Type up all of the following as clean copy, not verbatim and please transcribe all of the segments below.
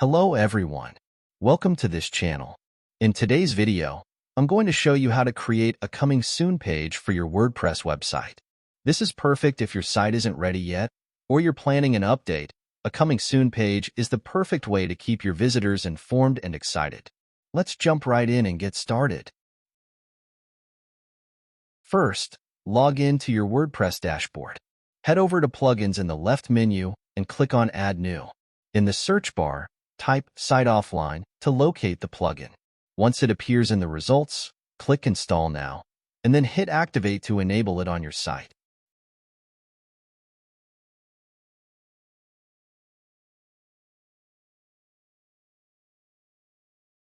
Hello everyone. Welcome to this channel. In today's video, I'm going to show you how to create a coming soon page for your WordPress website. This is perfect if your site isn't ready yet, or you're planning an update. A coming soon page is the perfect way to keep your visitors informed and excited. Let's jump right in and get started. First, log in to your WordPress dashboard. Head over to Plugins in the left menu and click on Add New. In the search bar, type Site Offline to locate the plugin. Once it appears in the results, click Install Now, and then hit Activate to enable it on your site.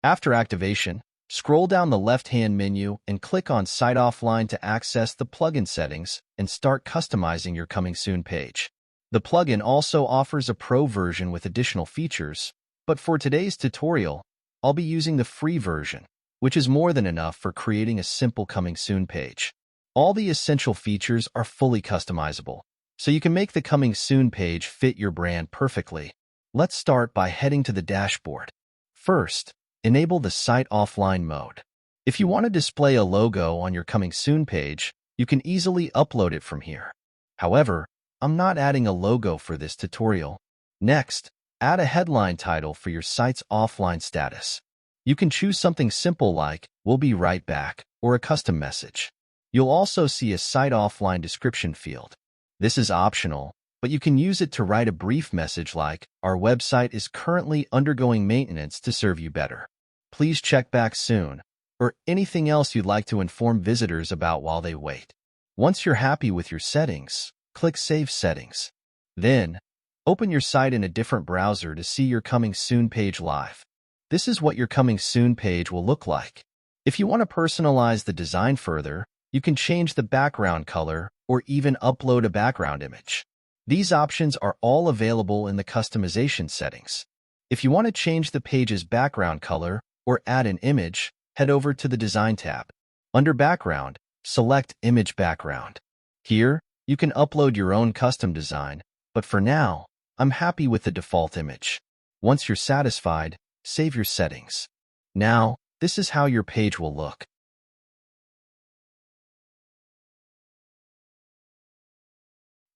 After activation, scroll down the left-hand menu and click on Site Offline to access the plugin settings and start customizing your coming soon page. The plugin also offers a pro version with additional features, but for today's tutorial, I'll be using the free version, which is more than enough for creating a simple coming soon page. All the essential features are fully customizable, so you can make the coming soon page fit your brand perfectly. Let's start by heading to the dashboard. First, enable the Site Offline mode. If you want to display a logo on your coming soon page, you can easily upload it from here. However, I'm not adding a logo for this tutorial. Next, add a headline title for your site's offline status. You can choose something simple like, "We'll be right back," or a custom message. You'll also see a Site Offline description field. This is optional, but you can use it to write a brief message like, "Our website is currently undergoing maintenance to serve you better. Please check back soon," or anything else you'd like to inform visitors about while they wait. Once you're happy with your settings, click Save Settings. Then, open your site in a different browser to see your coming soon page live. This is what your coming soon page will look like. If you want to personalize the design further, you can change the background color or even upload a background image. These options are all available in the customization settings. If you want to change the page's background color or add an image, head over to the Design tab. Under Background, select Image Background. Here, you can upload your own custom design, but for now, I'm happy with the default image. Once you're satisfied, save your settings. Now, this is how your page will look.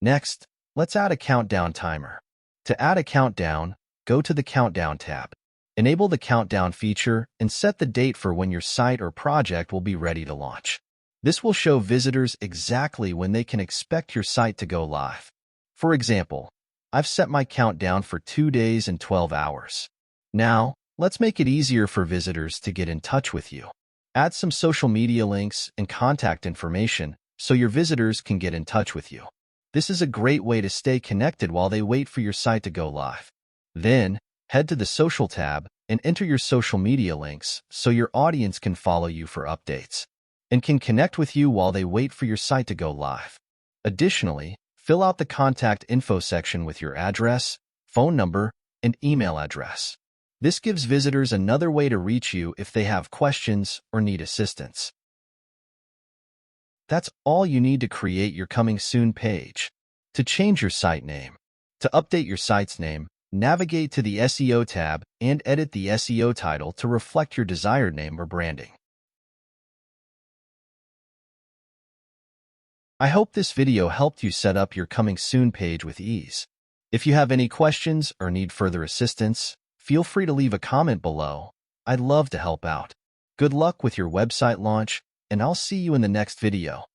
Next, let's add a countdown timer. To add a countdown, go to the Countdown tab. Enable the countdown feature and set the date for when your site or project will be ready to launch. This will show visitors exactly when they can expect your site to go live. For example, I've set my countdown for 2 days and 12 hours. Now, let's make it easier for visitors to get in touch with you. Add some social media links and contact information so your visitors can get in touch with you. This is a great way to stay connected while they wait for your site to go live. Then, head to the Social tab and enter your social media links so your audience can follow you for updates and can connect with you while they wait for your site to go live. Additionally, fill out the contact info section with your address, phone number, and email address. This gives visitors another way to reach you if they have questions or need assistance. That's all you need to create your coming soon page. To change your site name. To update your site's name, navigate to the SEO tab and edit the SEO title to reflect your desired name or branding. I hope this video helped you set up your coming soon page with ease. If you have any questions or need further assistance, feel free to leave a comment below. I'd love to help out. Good luck with your website launch, and I'll see you in the next video.